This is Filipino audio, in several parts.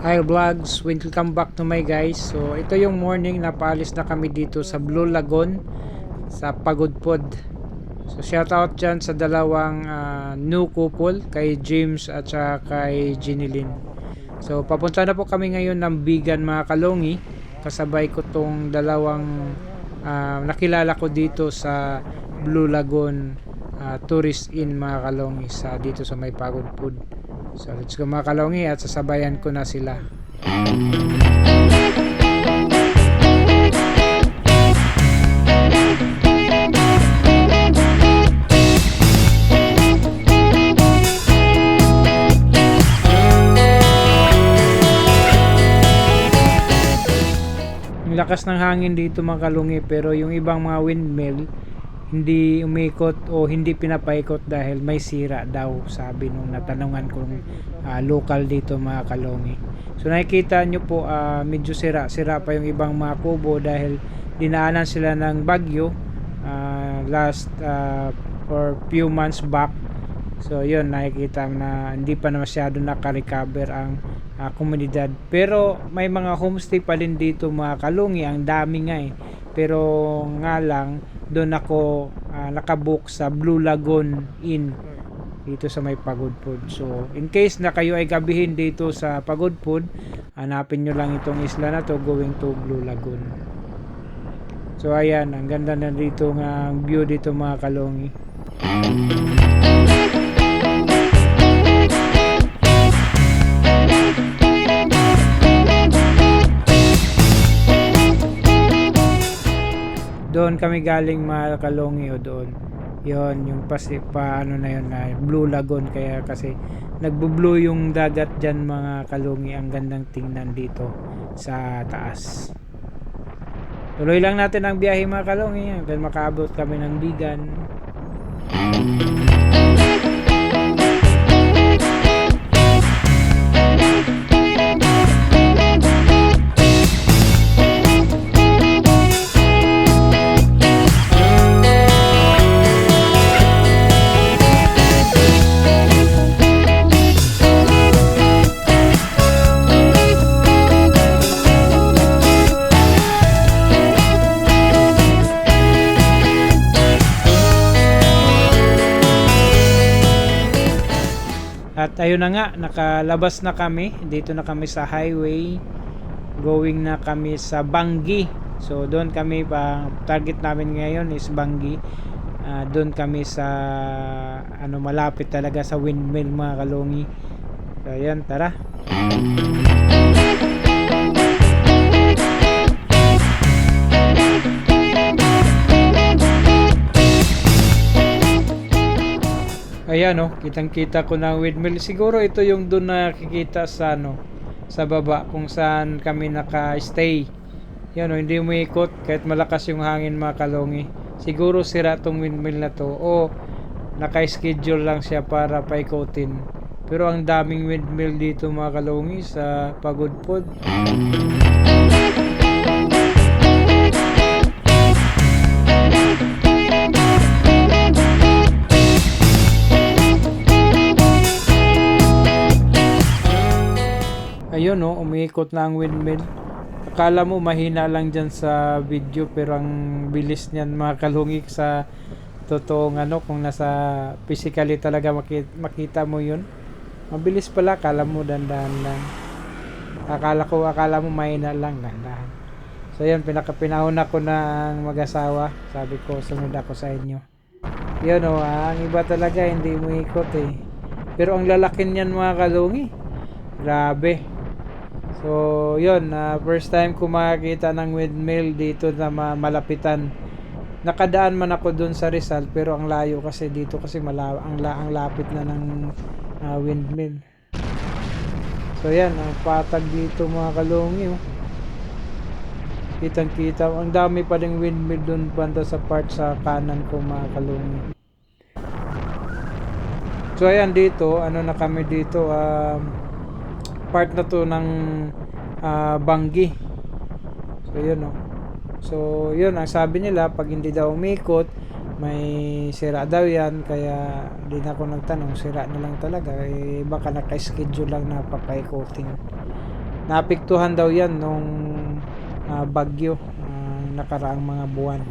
Hi vlogs, welcome back to my guys. So ito yung morning na paalis na kami dito sa Blue Lagoon sa Pagudpod. So shout out dyan sa dalawang new couple, kay James at saka kay Jinilyn. So papunta na po kami ngayon ng Bigan mga kalongi. Kasabay ko tong dalawang nakilala ko dito sa Blue Lagoon Tourist Inn mga kalongi sa dito sa may Pagudpod. So let's go mga kalongi at sasabayan ko na sila. Ang lakas ng hangin dito mga kalungi, pero yung ibang mga windmill hindi umikot o hindi pinapaikot dahil may sira daw, sabi nung natanungan kong local dito mga kalungi. So nakikita nyo po medyo sira pa yung ibang mga kubo dahil dinaanan sila ng bagyo last for few months back. So yun, nakikita na hindi pa na masyado naka-recover ang komunidad, pero may mga homestay pa din dito mga kalungi, ang dami nga pero nga lang doon ako nakabook sa Blue Lagoon Inn dito sa may Pagudpod. So in case na kayo ay gabihin dito sa Pagudpod, hanapin nyo lang itong isla na to, going to Blue Lagoon. So ayan, ang ganda na dito ng view dito mga kalungi. Doon kami galing mga kalongi o doon. Yon yung paano na yun na Blue Lagoon, kaya kasi nagbo-blue yung dagat diyan mga kalongi. Ang gandang tingnan dito sa taas. Tuloy lang natin ang biyahe mga kalongi dahil makaabot kami ng Bigan. At ayun na nga, nakalabas na kami. Dito na kami sa highway. Going na kami sa Bangi. So doon kami, target namin ngayon is Bangi. Doon kami sa malapit talaga sa windmill mga kalungi. So ayan, tara. Ayan kitang kita ko ng windmill. Siguro ito yung doon nakikita sa sa baba kung saan kami naka-stay. Yan hindi umiikot kahit malakas yung hangin mga kalongi. Siguro sira tong windmill na to o naka-schedule lang siya para paikotin. Pero ang daming windmill dito mga kalongi sa Pagudpod. Ayun umiikot na ang windmill. Akala mo mahina lang dyan sa video, pero ang bilis niyan mga kalungi sa totoong kung nasa physically talaga makita mo yun. Mabilis pala, akala mo dandahan lang. Akala mo mahina lang, dandahan. So yun, pinahuna ko na ang mag-asawa. Sabi ko, sunod ako sa inyo. Yun ang iba talaga hindi umiikot pero ang lalaki niyan mga kalungi, grabe. So yun, first time ko makakita ng windmill dito na malapitan. Nakadaan man ako dun sa Rizal, pero ang layo kasi dito kasi ang lapit na ng windmill. So yan, ang patag dito mga kalungi kitang kita, ang dami pa ding windmill dun banda sa part sa kanan ko mga kalungi. So ayan, dito na kami dito, part na to ng Bangi. So yun so yun, ang sabi nila pag hindi daw umikot may sira daw yan, kaya di na ako nagtanong, sira na lang talaga, baka naka-schedule lang na papaikoting. naapektuhan daw yan nung bagyo nakaraang mga buwan.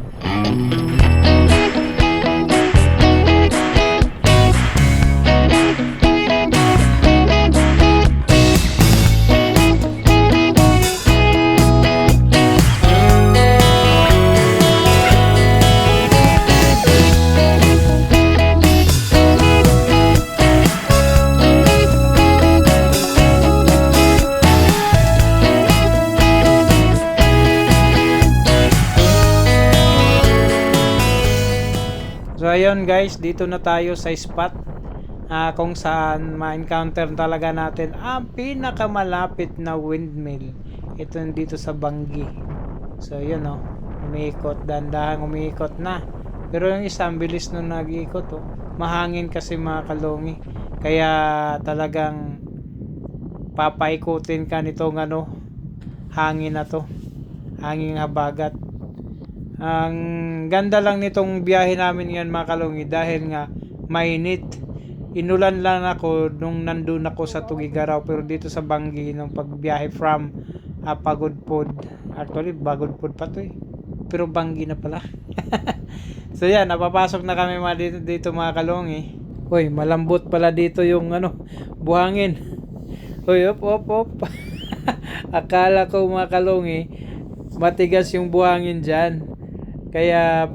So ayun guys, dito na tayo sa spot kung saan ma-encounter talaga natin ang pinakamalapit na windmill. Ito dito sa Bangi. So yun umiikot, dandahang umiikot na. Pero yung isa, ang bilis nung nag-iikot mahangin kasi mga kalungi. Kaya talagang papaikutin ka nitong hangin na to. Hangin habagat. Ang ganda lang nitong biyahe namin ngayon mga kalungi dahil nga mainit. Inulan lang ako nung nandun ako sa Tugigaraw, pero dito sa Bangi nung pagbiyahe from Pagudpud. Actually Bagudpud pa to pero Bangi na pala. So yan, napapasok na kami dito mga kalungi. Hoy, malambot pala dito yung buhangin. Hoy, op. Akala ko mga kalungi matigas yung buhangin dyan. Kaya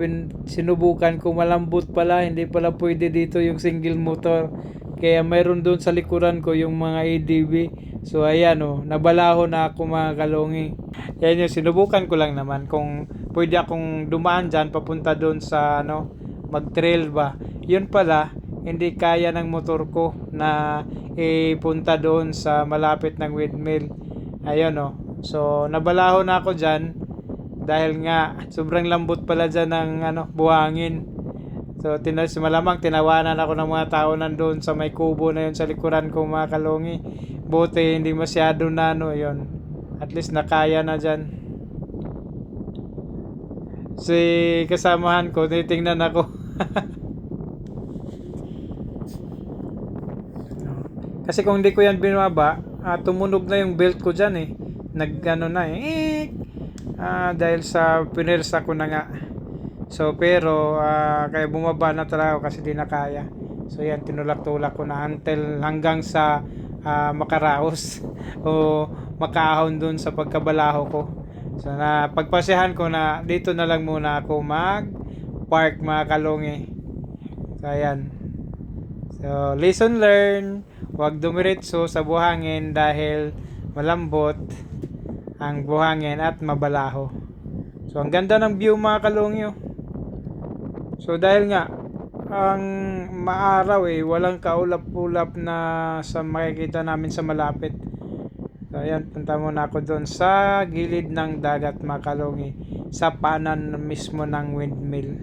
sinubukan ko, malambot pala, hindi pala pwede dito yung single motor. Kaya mayroon doon sa likuran ko yung mga ADB. So ayan nabalaho na ako mga kalungi. Yan yung sinubukan ko lang naman kung pwede akong dumaan dyan papunta doon sa mag-trail ba. Yun pala, hindi kaya ng motor ko na ipunta doon sa malapit ng windmill. Ayun so nabalaho na ako dyan. Dahil nga sobrang lambot pala dyan ng buhangin. So malamang tinawanan ako ng mga tao nandoon sa may kubo na yun sa likuran ko mga kalungi. Buti hindi masyado na yun. At least nakaya na dyan. Si kasamahan ko titingnan ako. Kasi kung hindi ko yan binaba, tumunog na yung belt ko dyan dahil sa pinersa ko na nga. So pero kaya bumaba na talaga ako kasi di na kaya. So yan, tinulak-tulak ko na until hanggang sa makaraos o makaahon dun sa pagkabalaho ko. So na pagpasehan ko na dito na lang muna ako mag park mga kalungi. So ayan. So lesson learned, huwag dumiretso sa buhangin dahil malambot ang buhangin at mabalaho. So ang ganda ng view mga kalungi. So dahil nga ang maaraw walang kaulap-ulap na sa makikita namin sa malapit. So ayan, punta muna ako doon sa gilid ng dagat mga kalungi, sa paanan mismo ng windmill.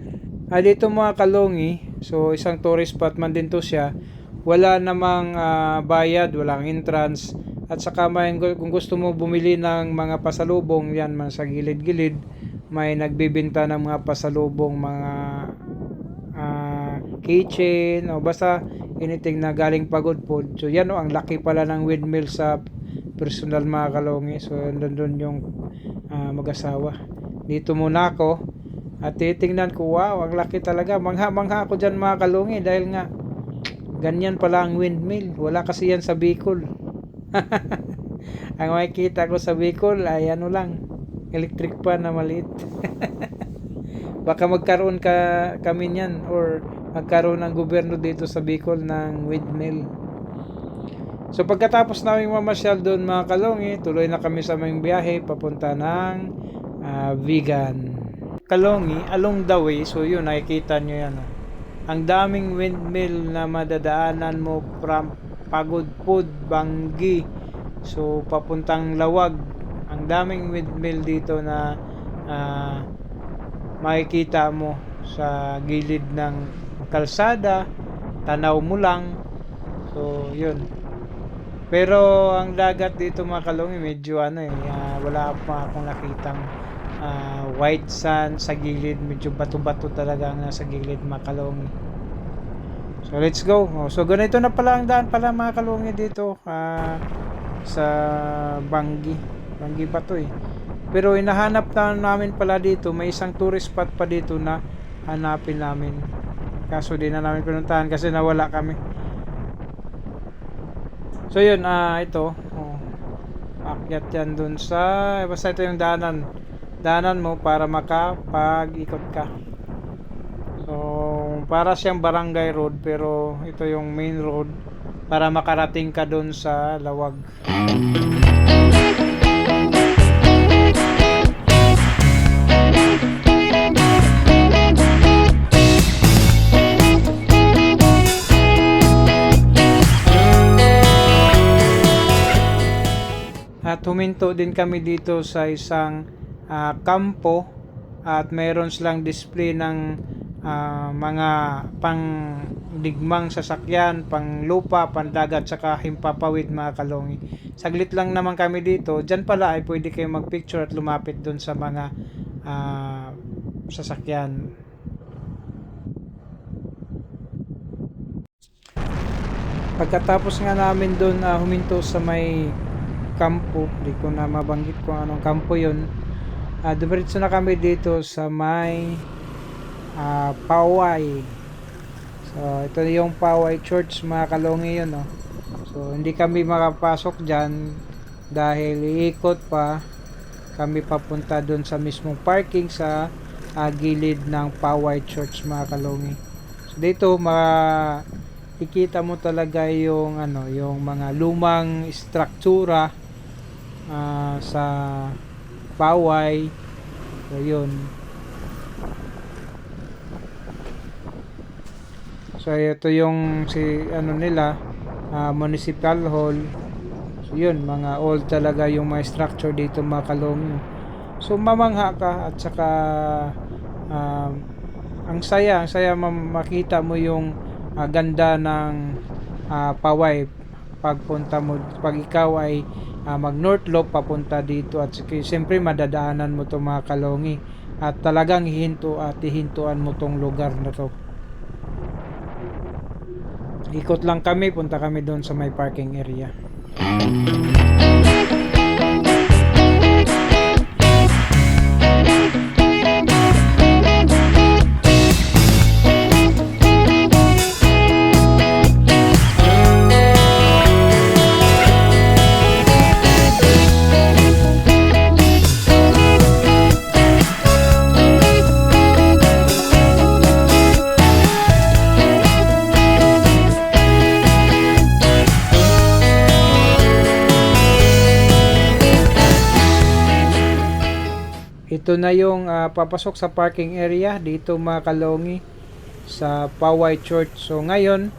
Dito mga kalungi, so isang tourist spot man din to siya. Wala namang bayad, walang entrance. At saka kung gusto mo bumili ng mga pasalubong, yan man sa gilid-gilid, may nagbibenta ng mga pasalubong, mga kitchen o basta anything na galing Pagudpud. So yan ang laki pala ng windmill sa personal mga kalungi. So doon yung mag-asawa. Dito muna ako at titingnan ko, wow, ang laki talaga. Mangha-mangha ako dyan mga kalungi dahil nga ganyan pala ang windmill. Wala kasi yan sa Bicol. Ang makikita ko sa Bicol ay lang, electric pan na maliit. Baka magkaroon kami niyan or magkaroon ng gobyerno dito sa Bicol ng windmill. So pagkatapos namin mamasyal doon mga kalungi, tuloy na kami sa aming biyahe papunta ng Vigan. Kalungi, along the way, so yun, nakikita nyo yan. Ang daming windmill na madadaanan mo from Pagudpud, Bangi, so papuntang Lawag. Ang daming windmill dito na makikita mo sa gilid ng kalsada, tanaw mo lang. So yun. Pero ang dagat dito mga kalungi medyo wala pa akong nakitang white sand sa gilid, medyo bato-bato talaga ang nasa gilid mga kalungi. So let's go. So ganito na pala ang daan pala mga kalungi dito. sa Bangi pa to eh. Pero hinahanap na namin pala dito, may isang tourist spot pa dito na hanapin namin. Kaso di na namin pinuntahan kasi nawala kami. So yun, ito. Akyat yan dun sa, basta ito yung daanan mo para makapag-ikot ka. So, para siyang barangay road pero ito yung main road para makarating ka dun sa Lawag. At huminto din kami dito sa isang kampo at mayroon silang display ng mga pangdigmang sasakyan, pang lupa, pandagat, saka himpapawid mga kalongi. Saglit lang naman kami dito. Diyan pala ay pwede kayo magpicture at lumapit doon sa mga sasakyan. Pagkatapos nga namin doon huminto sa may kampo, di ko na mabanggit kung anong kampo yun. Dumiretso na kami dito sa may Poway. So ito yung Poway Church mga kalongi yun, no? So hindi kami makapasok dyan dahil iikot pa kami papunta doon sa mismong parking sa gilid ng Poway Church mga kalongi. So dito ikita mo talaga yung yung mga lumang struktura sa Poway. So yun. So ito yung nila Municipal Hall. So yun, mga old talaga yung mga structure dito mga kalongi. So mamangha ka at saka ang saya makita mo yung ganda ng Poway pagpunta mo, pag ikaw ay mag North Loop papunta dito, at siyempre madadaanan mo to mga kalongi at talagang hihintuan mo tong lugar na to. Ikot lang kami, punta kami doon sa may parking area. Ito na yung papasok sa parking area dito mga kalongi sa Poway Church. So ngayon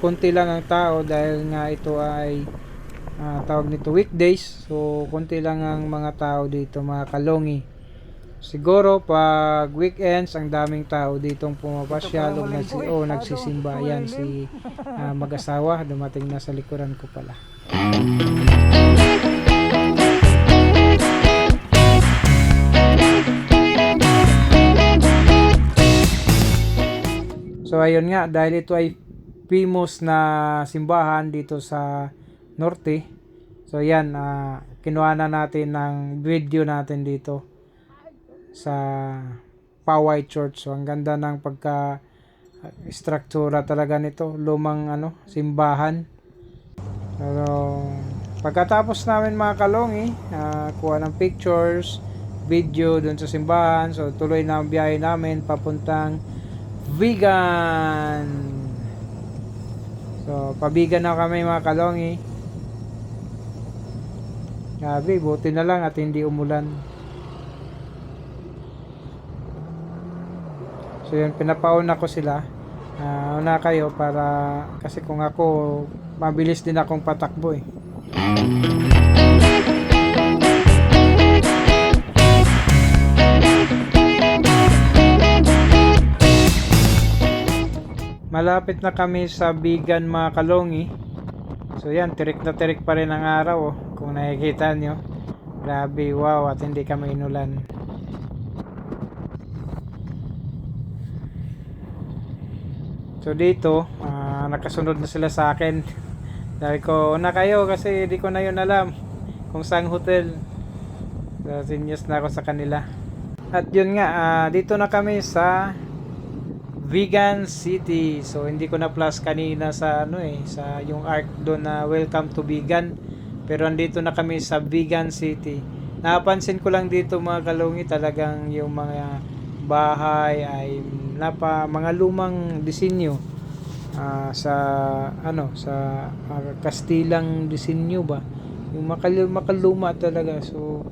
konti lang ang tao dahil nga ito ay tawag nito weekdays. So konti lang ang mga tao dito mga kalongi. Siguro pag weekends ang daming tao ditong pumapasyal o nagsisimba. Yan si mag-asawa dumating na sa likuran ko pala. So ayun nga, dahil ito ay famous na simbahan dito sa norte. So yan, kinuha na natin ng video natin dito sa Poway Church. So ang ganda ng pagka struktura talaga nito, lumang simbahan. So pagkatapos namin mga kalongi, kuha ng pictures, video dun sa simbahan. So tuloy na ang biyahe namin papuntang Vigan. So pabigan na kami mga kalongi. Grabe, buti na lang at hindi umulan. So yun, pinapauna ko sila. Una kayo para kasi kung ako mabilis din akong patakbo eh. Malapit na kami sa Bigan mga kalongi. So yan, tirik na tirik pa rin ang araw kung nakikita nyo. Grabe, wow, at hindi kami inulan. So dito, nakasunod na sila sa akin. Sabi ko, una kayo kasi di ko na yun alam kung saang hotel. So, sinyos na ako sa kanila. At yun nga, dito na kami sa Vegan City. So hindi ko na plus kanina sa sa yung arc doon na welcome to vegan. Pero andito na kami sa Vegan City. Napansin ko lang dito mga kalungi, talagang yung mga bahay ay mga lumang disenyo. Sa sa Kastilang disenyo ba, yung makaluma talaga. So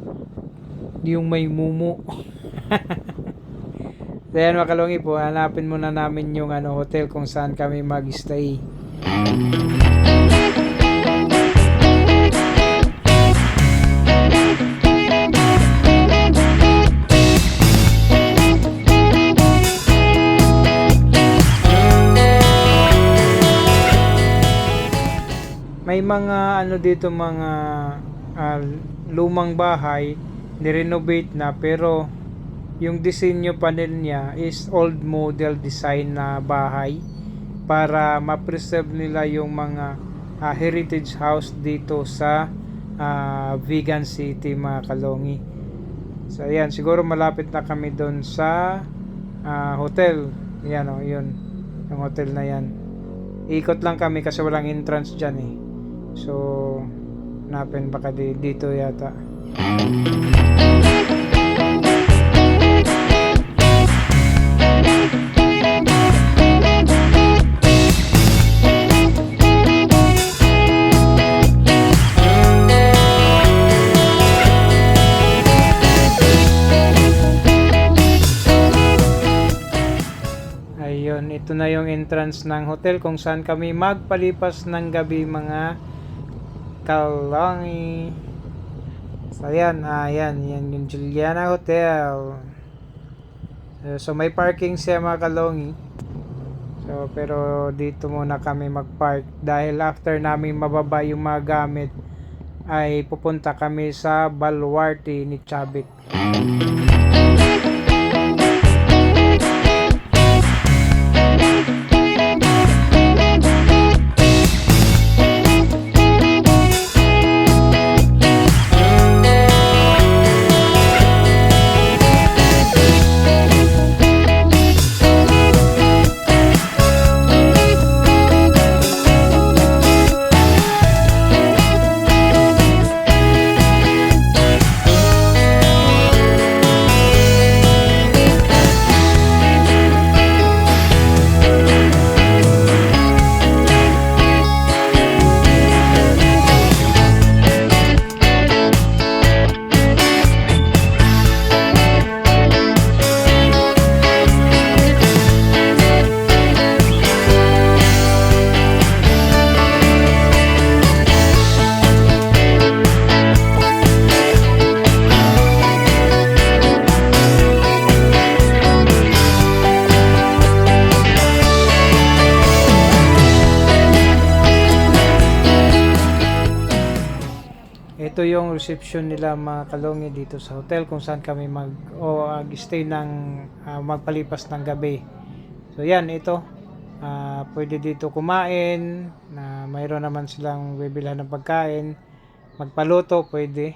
yung may mumu. So yan mga kalungi po, hanapin muna namin yung hotel kung saan kami mag-stay. May mga dito, mga lumang bahay, ni-renovate na, pero yung disenyo panel niya is old model design na bahay para ma-preserve nila yung mga heritage house dito sa Vegan City mga kalongi. So ayan, siguro malapit na kami doon sa hotel. Yan yun, yung hotel na yan. Ikot lang kami kasi walang entrance dyan eh. So hanapin baka dito yata. Ayun, ito na yung entrance ng hotel kung saan kami magpalipas ng gabi mga kalongi. So ayan, yan yung Juliana Hotel. So may parking siya mga kalongi. So pero dito muna kami magpark dahil after namin mababa yung mga gamit ay pupunta kami sa Baluarte ni Chavit. Ito yung reception nila mga kalongi dito sa hotel kung saan kami mag-stay ng magpalipas ng gabi. So yan, ito. Pwede dito kumain, mayroon naman silang bibilhan ng pagkain. Magpaluto, pwede.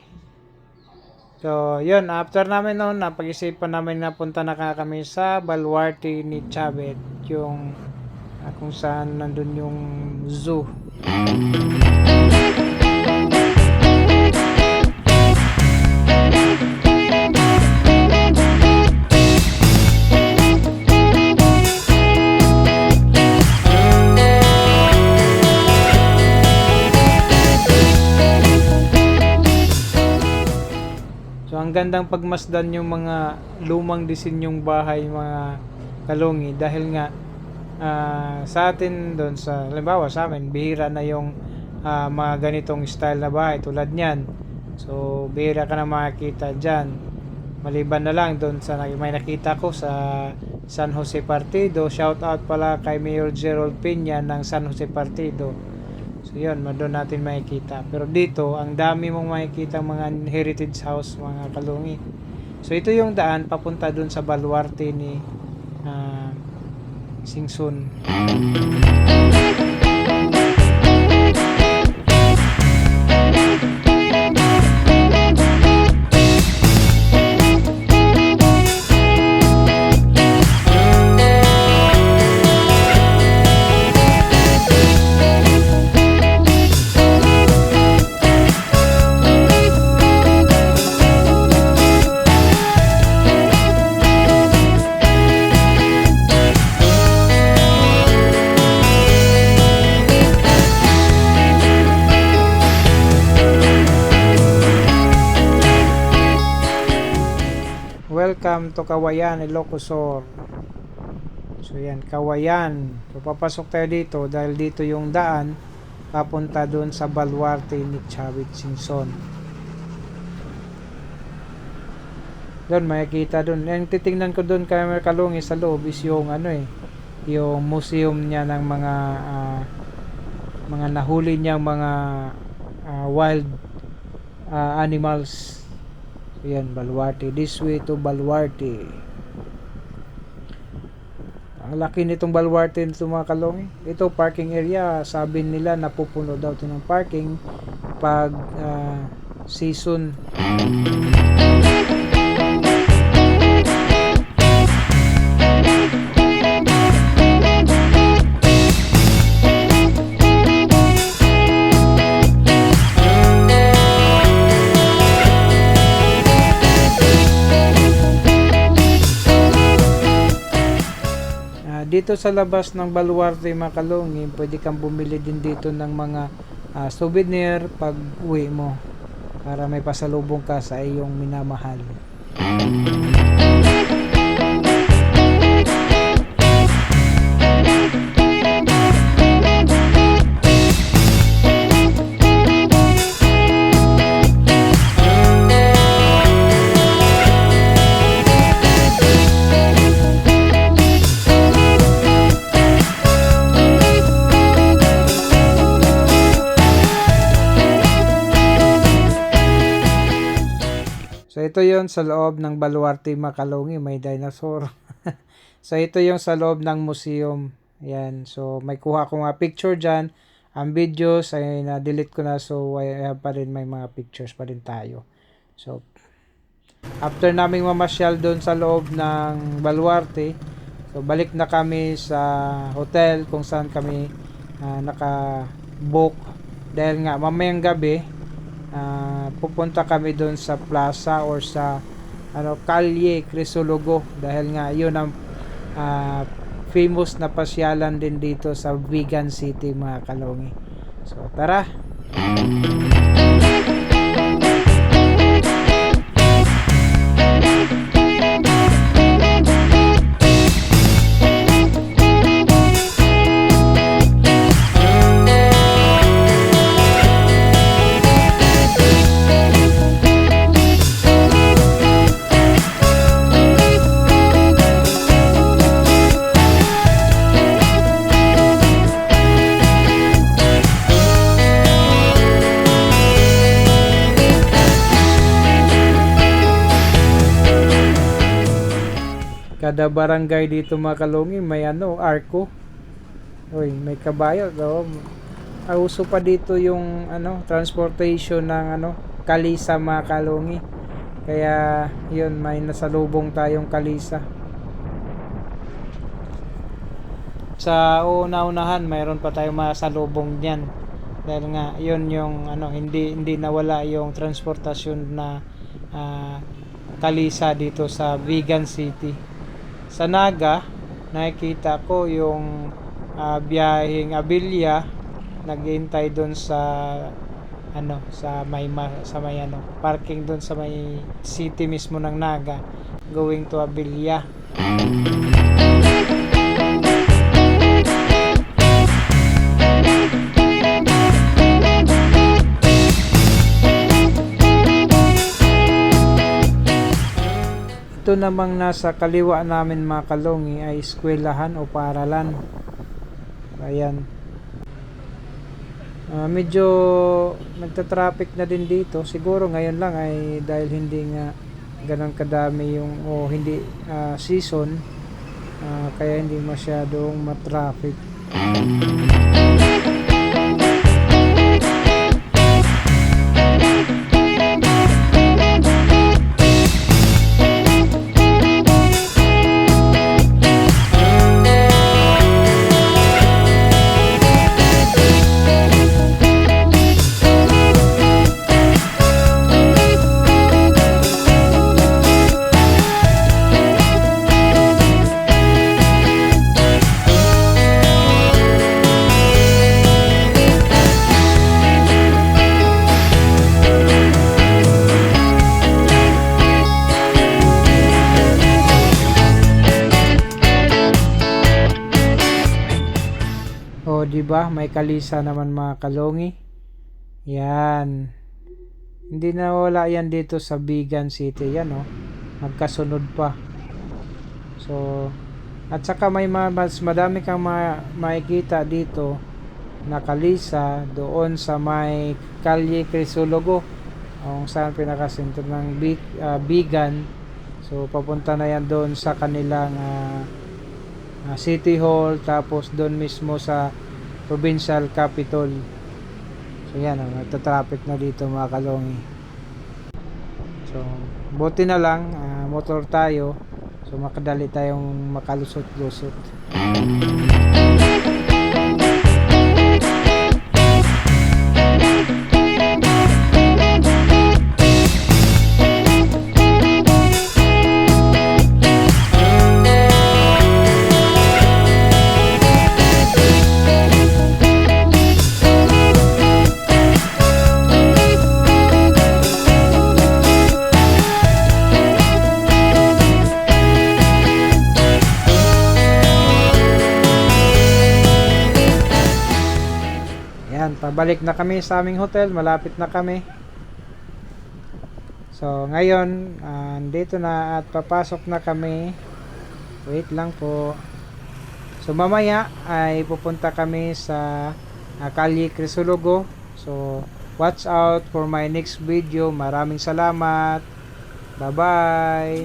So yun, after namin noon, napag-isipan namin na punta na kami sa Baluarte ni Chavit, yung kung saan nandun yung zoo. Ang gandang pagmasdan yung mga lumang disenyong bahay mga kalungi dahil nga sa atin doon sa halimbawa sa amin bihira na yung mga ganitong style na bahay tulad niyan. So bihira ka na makikita dyan, maliban na lang doon sa may nakita ko sa San Jose Partido. Shout out pala kay Mayor Gerald Peña ng San Jose Partido. So yun, doon natin makikita. Pero dito, ang dami mong makikita mga heritage house mga kalungi. So ito yung daan papunta doon sa Baluarte ni Singsun. welcome to Kawayan, Ilocos Sur. So yan, Kawayan. So papasok tayo dito dahil dito yung daan papunta doon sa Baluarte ni Chavit Singson. Doon makikita doon. Yung titingnan ko doon kay Kalungi sa loob is yung yung museum niya ng mga nahuli niyang mga wild animals. So yan, Baluarte. This way to Baluarte. Ang laki nitong Baluarte nito mga Kalungi. Ito parking area, sabi nila napupuno daw ito ng parking pag season. Dito sa labas ng Baluarte mga Kalungi, pwede kang bumili din dito ng mga souvenir pag uwi mo para may pasalubong ka sa iyong minamahal. So ito yon sa loob ng Baluarte mga Kalungi, may dinosaur. So ito yung sa loob ng museum. Ayan, so may kuha ko nga picture dyan. Ang videos ay na-delete ko na, so ay pa rin, may mga pictures pa rin tayo. So after naming mamasyal doon sa loob ng Baluarte, so balik na kami sa hotel kung saan kami naka-book. Dahil nga mamayang gabi pupunta kami doon sa plaza or sa Calle Crisologo, dahil nga yun ang famous na pasyalan din dito sa Vigan City mga Kalungi. So tara. Kada barangay dito mga Kalungi may arko. Oy, may kabayo daw. Uso pa dito yung transportation ng kalisa mga Kalungi. Kaya yun, may nasalubong tayong kalisa. Sa una-unahan mayroon pa tayong masalubong diyan. Dahil nga yun yung hindi nawala yung transportasyon na kalisa dito sa Vigan City. Sa Naga, nakikita ko yung biyaheng Abilia, naghihintay doon sa sa may parking doon sa may city mismo ng Naga, going to Abilia. Ito namang nasa kaliwa namin mga Kalungi ay eskwelahan o paaralan. Ayan. Medyo nagta-traffic na din dito. Siguro ngayon lang ay dahil hindi nga ganun kadami yung hindi season, kaya hindi masyadong matraffic. 'di ba? May kalisa naman mga kalongi. Yan. Hindi na wala yan dito sa Bigan City. Yan, oh. Magkasunod pa. So, at saka may mas madami kang makikita dito na kalisa doon sa may Kalye Crisologo, kung saan pinakasentro ng Bigan. So papunta na yan doon sa kanilang City Hall, tapos doon mismo sa Provincial Capitol. So yan, nagta-traffic na dito mga kalongi. So buti na lang motor tayo, so makadali tayong makalusot-lusot. Pabalik na kami sa aming hotel, malapit na kami. So ngayon dito na at papasok na kami. Wait lang po. So mamaya ay pupunta kami sa Kalye Crisologo. So watch out for my next video. Maraming salamat. Bye bye.